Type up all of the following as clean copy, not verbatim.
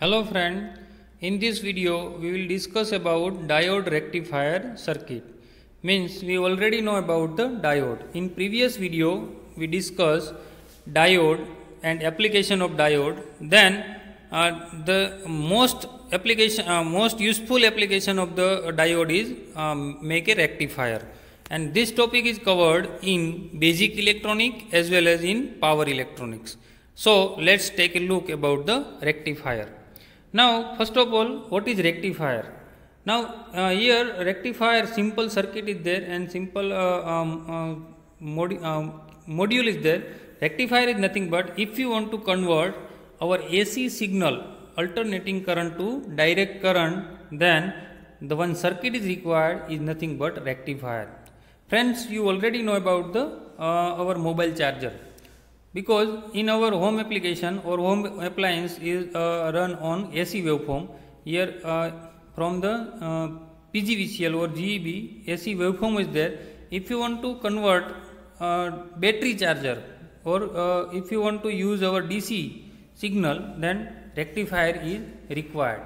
Hello friend, in this video we will discuss about diode rectifier circuit. Means we already know about the diode. In previous video we discussed diode and application of diode. Then the most useful application of the diode is make a rectifier. And this topic is covered in basic electronic as well as in power electronics. So let's take a look about the rectifier. Now, first of all, what is rectifier? Now, here rectifier simple circuit is there and simple module is there. Rectifier is nothing but if you want to convert our AC signal alternating current to direct current, then the one circuit is required is nothing but rectifier. Friends, you already know about the our mobile charger. Because in our home application or home appliance is run on AC waveform. Here from the PGVCL or GEB AC waveform is there. If you want to convert battery charger or if you want to use our DC signal, then rectifier is required.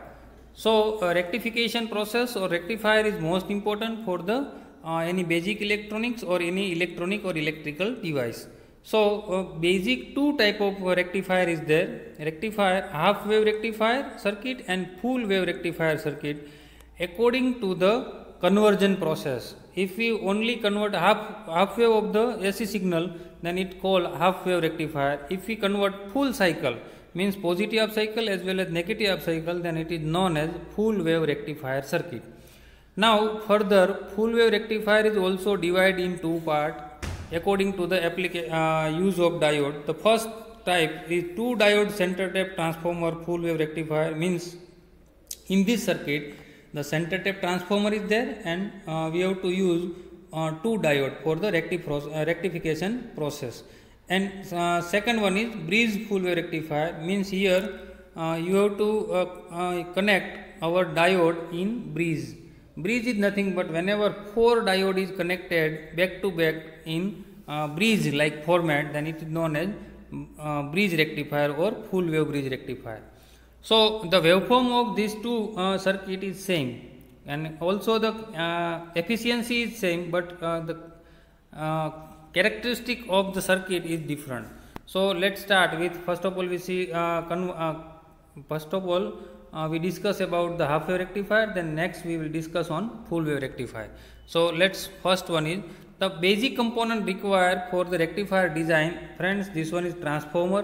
So rectification process or rectifier is most important for the any basic electronics or any electronic or electrical device. So, basic two type of rectifier is there, rectifier, half wave rectifier circuit and full wave rectifier circuit according to the conversion process. If we only convert half wave of the AC signal, then it called half wave rectifier. If we convert full cycle, means positive half cycle as well as negative half cycle, then it is known as full wave rectifier circuit. Now, further full wave rectifier is also divided in two parts according to the use of diode. The first type is two diode center tap transformer full wave rectifier, means in this circuit the center tap transformer is there and we have to use two diode for the rectification process. And second one is bridge full wave rectifier, means here you have to connect our diode in bridge. Bridge is nothing but whenever four diode is connected back to back in bridge like format, then it is known as bridge rectifier or full wave bridge rectifier. So the waveform of these two circuit is same and also the efficiency is same, but the characteristic of the circuit is different. So let's start with first of all we see we discuss about the half wave rectifier, then next we will discuss on full wave rectifier. So let's first one is the basic component required for the rectifier design. Friends, this one is transformer,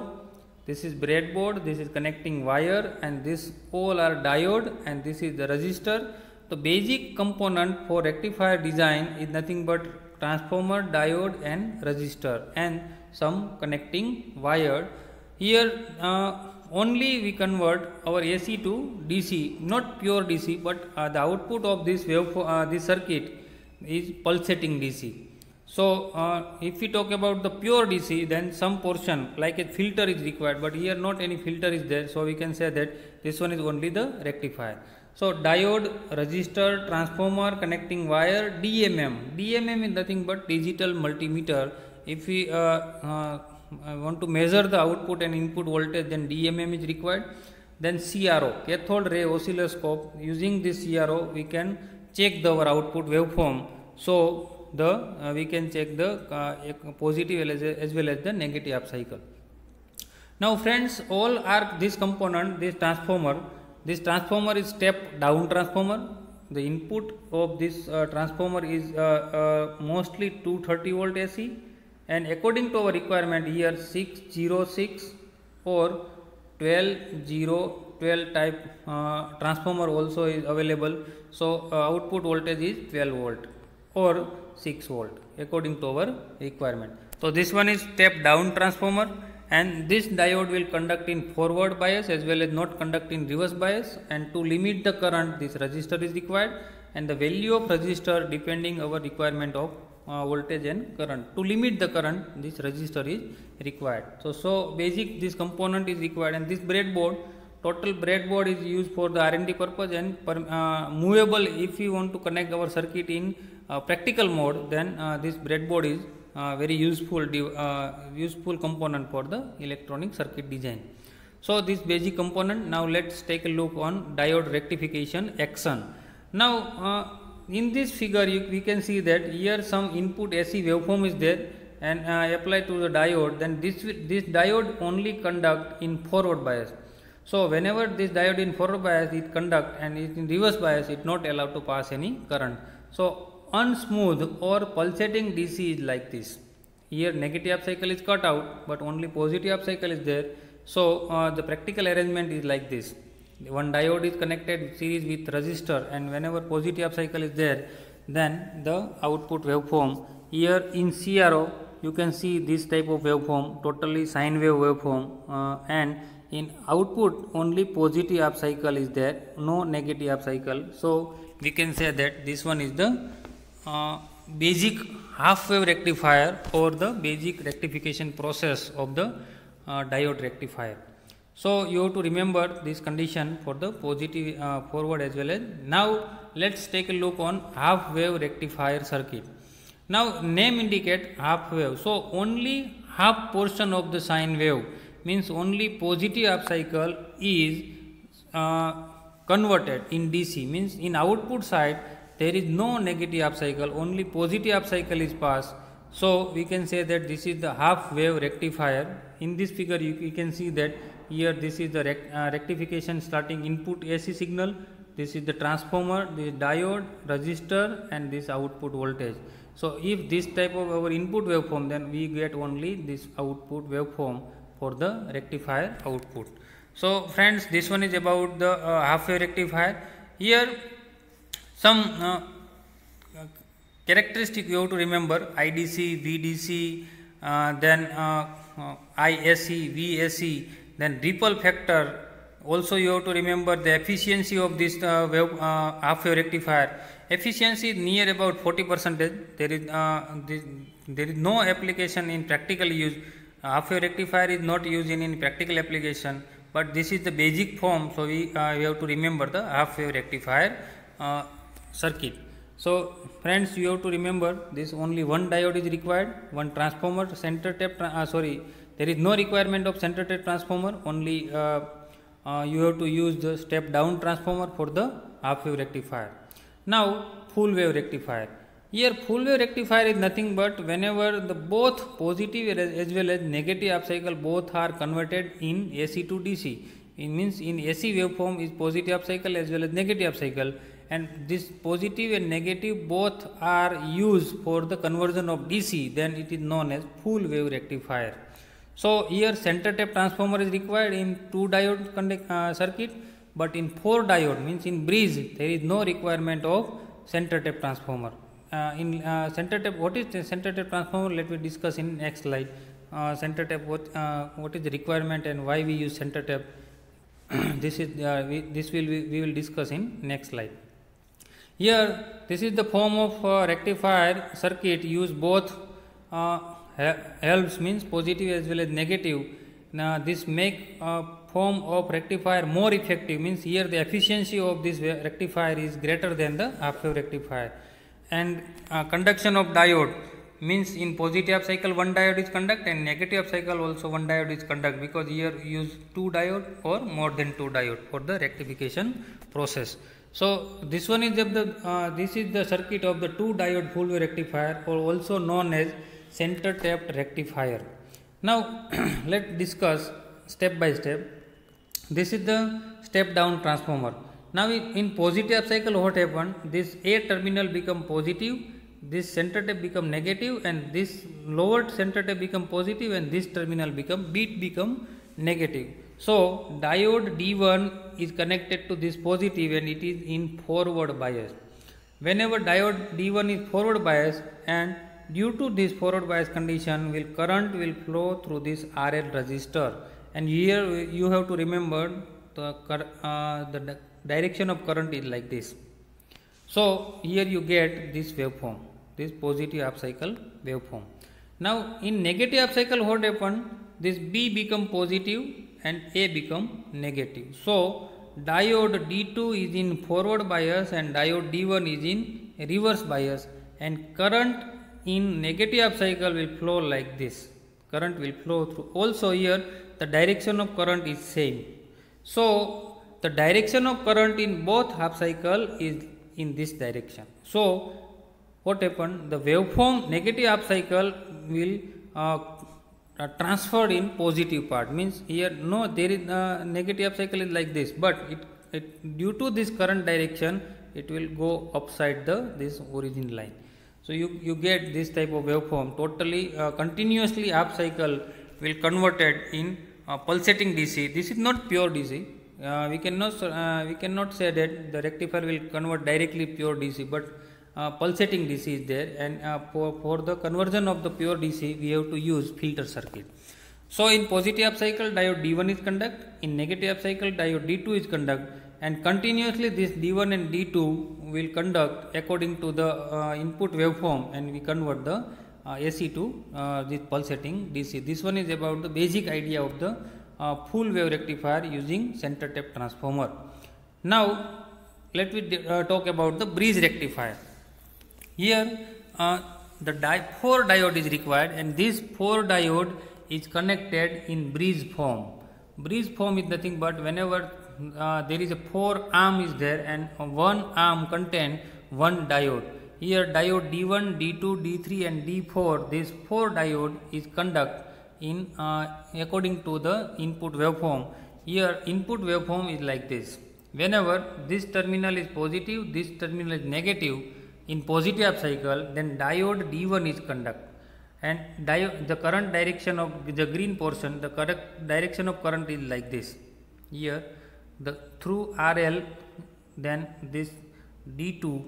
this is breadboard, this is connecting wire, and this all are diode, and this is the resistor. The basic component for rectifier design is nothing but transformer, diode and resistor and some connecting wire. Here only we convert our AC to DC, not pure DC, but the output of this this circuit is pulsating DC. So if we talk about the pure DC, then some portion like a filter is required, but here not any filter is there, so we can say that this one is only the rectifier. So diode, resistor, transformer, connecting wire, DMM. DMM is nothing but digital multimeter. If we want to measure the output and input voltage, then DMM is required. Then CRO, cathode ray oscilloscope. Using this CRO, we can check our output waveform. So we can check the positive as well as the negative half cycle. Now, friends, all are this component, this transformer. This transformer is step down transformer. The input of this transformer is mostly 230 volt AC. And according to our requirement here 606 or 12 type transformer also is available. So output voltage is 12 volt or 6 volt according to our requirement. So this one is step down transformer, and this diode will conduct in forward bias as well as not conduct in reverse bias, and to limit the current this resistor is required, and the value of resistor depending our requirement of voltage and current. To limit the current, this resistor is required. So basic this component is required, and this breadboard, total breadboard is used for the R&D purpose and movable. If you want to connect our circuit in practical mode, then this breadboard is very useful component for the electronic circuit design. So this basic component. Now let's take a look on diode rectification action. Now in this figure we can see that here some input AC waveform is there and apply to the diode, then this diode only conduct in forward bias. So whenever this diode in forward bias it conduct and it in reverse bias it not allowed to pass any current. So unsmooth or pulsating DC is like this. Here negative half cycle is cut out, but only positive half cycle is there. So the practical arrangement is like this. One diode is connected series with resistor, and whenever positive half cycle is there, then the output waveform. Here in CRO you can see this type of waveform, totally sine wave waveform, and in output only positive half cycle is there, no negative half cycle. So we can say that this one is the basic half wave rectifier or the basic rectification process of the diode rectifier. So you have to remember this condition for the positive forward as well as. Now let's take a look on half wave rectifier circuit. Now name indicate half wave, so only half portion of the sine wave, means only positive half cycle is converted in DC, means in output side there is no negative half cycle, only positive half cycle is passed. So we can say that this is the half wave rectifier. In this figure you can see that here this is the rectification starting input AC signal, this is the transformer, this diode, resistor, and this output voltage. So if this type of our input waveform, then we get only this output waveform for the rectifier output. So friends, this one is about the half wave rectifier. Here some characteristic you have to remember: IDC, VDC, then ISC, VSC, then ripple factor. Also you have to remember the efficiency of this half wave rectifier. Efficiency is near about 40%. There is no application in practical use. Half wave rectifier is not used in practical application, but this is the basic form. So we have to remember the half wave rectifier circuit. So friends, you have to remember this: only one diode is required, one transformer, center tap. There is no requirement of center tap transformer. Only you have to use the step down transformer for the half wave rectifier. Now full wave rectifier. Here full wave rectifier is nothing but whenever the both positive as well as negative half cycle both are converted in AC to DC. It means in AC waveform is positive half cycle as well as negative half cycle, and this positive and negative both are used for the conversion of DC, then it is known as full wave rectifier. So here center tap transformer is required in 2 diode circuit, but in 4 diode, means in bridge, there is no requirement of center tap transformer. In center tap, what is the center tap transformer? Let me discuss in next slide. Center tap, what is the requirement and why we use center tap? We will discuss in next slide. Here this is the form of rectifier circuit. Use both helps, means positive as well as negative. Now this make form of rectifier more effective, means here the efficiency of this rectifier is greater than the half wave rectifier. And conduction of diode, means in positive half cycle one diode is conduct and negative half cycle also one diode is conduct, because here use 2 diode or more than 2 diode for the rectification process. So this one is this is the circuit of the 2 diode full wave rectifier, or also known as center tapped rectifier. Now let's discuss step by step. This is the step down transformer. Now in positive half cycle what happened? This A terminal become positive, this center tap become negative, and this lower center tap become positive, and this terminal become negative. So diode D1 is connected to this positive and it is in forward bias. Whenever diode D1 is forward bias, and due to this forward bias condition, current will flow through this RL resistor, and here you have to remember the direction of current is like this. So here you get this waveform, this positive half cycle waveform. Now in negative half cycle what happened? This B become positive and A become negative. So diode D2 is in forward bias and diode D1 is in reverse bias, and current in negative half cycle will flow like this. Current will flow through. Also here the direction of current is same. So the direction of current in both half cycle is in this direction. So what happened? The waveform negative half cycle will transferred in positive part, means here no, there is negative half cycle is like this, but it due to this current direction it will go upside this origin line. So you get this type of waveform totally continuously half cycle will converted in pulsating DC. This is not pure DC. We cannot say that the rectifier will convert directly pure DC, but pulsating DC is there, and for the conversion of the pure DC we have to use filter circuit. So in positive half cycle diode D1 is conduct, in negative half cycle diode D2 is conduct, and continuously this D1 and D2 will conduct according to the input waveform, and we convert the AC to this pulsating DC. This one is about the basic idea of the full wave rectifier using center tap transformer. Now let me talk about the bridge rectifier. Here the 4 diode is required, and this 4 diode is connected in bridge form. Bridge form is nothing but whenever there is a 4 arm is there, and one arm contain one diode. Here diode D1, D2, D3 and D4, this 4 diode is conduct in according to the input waveform. Here input waveform is like this. Whenever this terminal is positive, this terminal is negative in positive half cycle, then diode D1 is conduct, and the current direction of the green portion, the correct direction of current is like this. Here the through RL, then this D2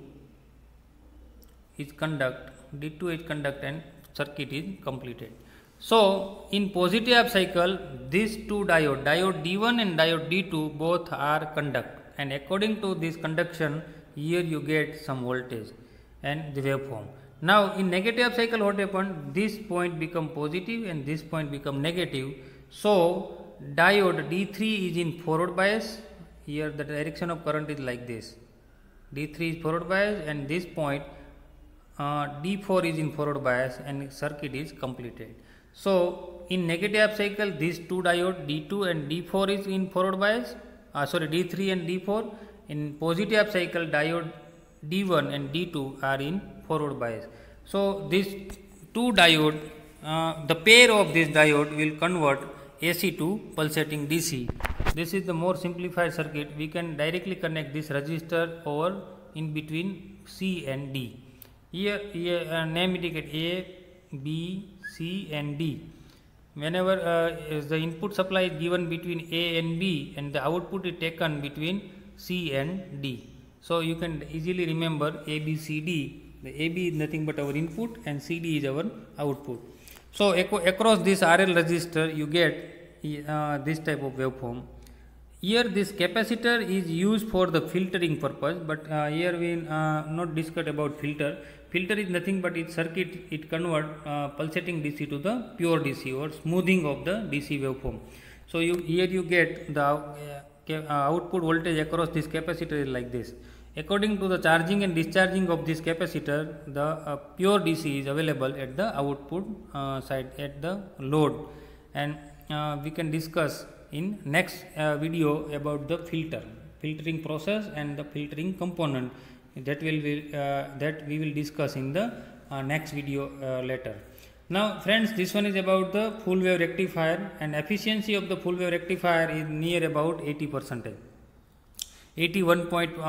is conduct, and circuit is completed. So in positive half cycle these two diode D1 and diode D2 both are conduct, and according to this conduction here you get some voltage and the waveform. Now in negative half cycle what happened? This point become positive and this point become negative. So diode D3 is in forward bias. Here the direction of current is like this. D3 is forward bias, and this point D4 is in forward bias, and circuit is completed. So in negative half cycle these two diode D2 and D4 is in forward bias, D3 and D4. In positive half cycle diode D1 and D2 are in forward bias. So these two diode, the pair of this diode will convert AC to pulsating DC. This is the more simplified circuit. We can directly connect this resistor over in between C and D. Here name indicate A, B, C and D. Whenever the input supply is given between A and B, and the output is taken between C and D. So you can easily remember A, B, C, D. The A, B is nothing but our input, and C, D is our output. So across this RL resistor you get this type of waveform. Here this capacitor is used for the filtering purpose, but here we not discuss about filter. Filter is nothing but its circuit, it convert pulsating DC to the pure DC, or smoothing of the DC waveform. So here you get the output voltage across this capacitor is like this. According to the charging and discharging of this capacitor, the pure DC is available at the output side at the load, and we can discuss in next video about the filtering process and the filtering component. That we will discuss in the next video later. Now friends, this one is about the full wave rectifier, and efficiency of the full wave rectifier is near about 80%. 81.4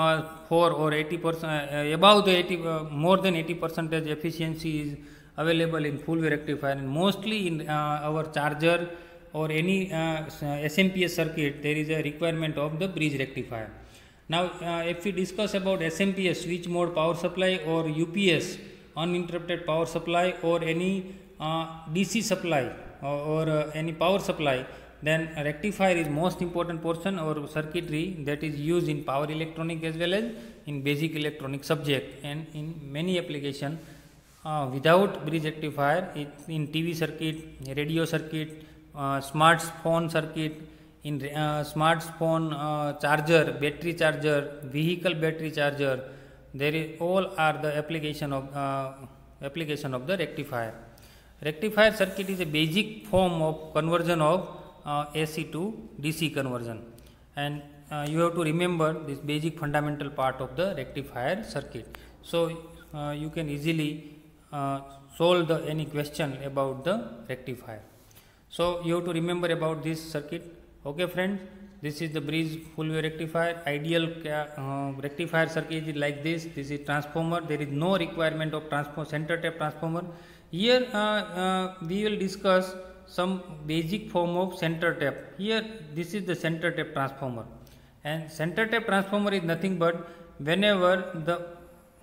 or 80%, above the 80, more than 80% efficiency is available in full wave rectifier, and mostly in our charger or any SMPS circuit there is a requirement of the bridge rectifier. Now if we discuss about SMPS, switch mode power supply, or UPS, uninterrupted power supply, or any DC supply or any power supply, then rectifier is most important portion or circuitry that is used in power electronic as well as in basic electronic subject, and in many application without bridge rectifier in TV circuit, radio circuit, smartphone circuit, in smartphone charger, battery charger, vehicle battery charger, there is all are the application of the rectifier. Rectifier circuit is a basic form of conversion of AC to DC conversion, and you have to remember this basic fundamental part of the rectifier circuit. So you can easily solve any question about the rectifier. So you have to remember about this circuit. Okay friends, this is the bridge full wave rectifier. Ideal rectifier circuit is like this. This is transformer. There is no requirement of center tap transformer. Here we will discuss some basic form of center tap. Here this is the center tap transformer, and center tap transformer is nothing but whenever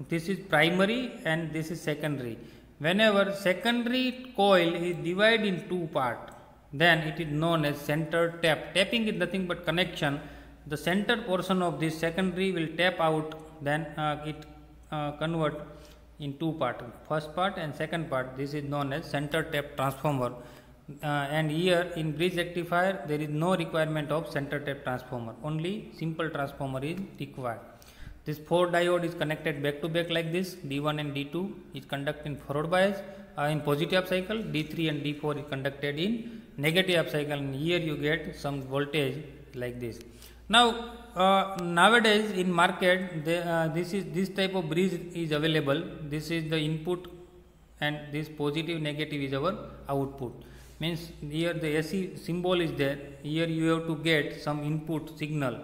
this is primary and this is secondary. Whenever secondary coil is divided in two parts, then it is known as center tap. Tapping is nothing but connection. The center portion of this secondary will tap out, then it convert in two parts, first part and second part. This is known as center tap transformer. And here in bridge rectifier there is no requirement of center tap transformer, only simple transformer is required. This 4 diode is connected back to back like this. D1 and D2 is conducted in forward bias in positive half cycle. D3 and D4 is conducted in negative half cycle, and here you get some voltage like this. Now nowadays in market this type of bridge is available. This is the input and this positive negative is our output. Means here the AC symbol is there. Here you have to get some input signal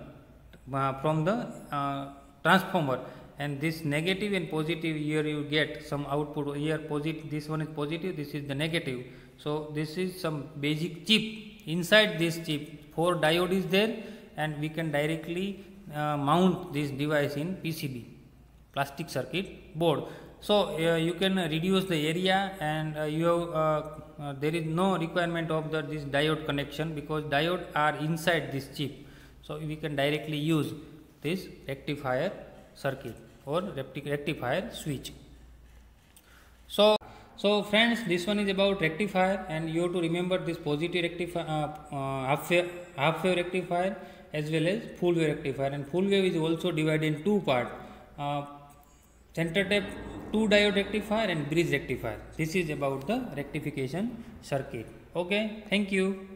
from the transformer, and this negative and positive, here you get some output. Here positive, this one is positive, this is the negative. So this is some basic chip. Inside this chip 4 diode is there, and we can directly mount this device in PCB, plastic circuit board. So you can reduce the area, and you have there is no requirement of this diode connection, because diode are inside this chip. So we can directly use this rectifier circuit or rectifier switch. So friends, this one is about rectifier, and you have to remember this positive rectifier, half wave rectifier as well as full wave rectifier. And full wave is also divided in two parts, center tap 2 diode rectifier and bridge rectifier. This is about the rectification circuit. Okay, thank you.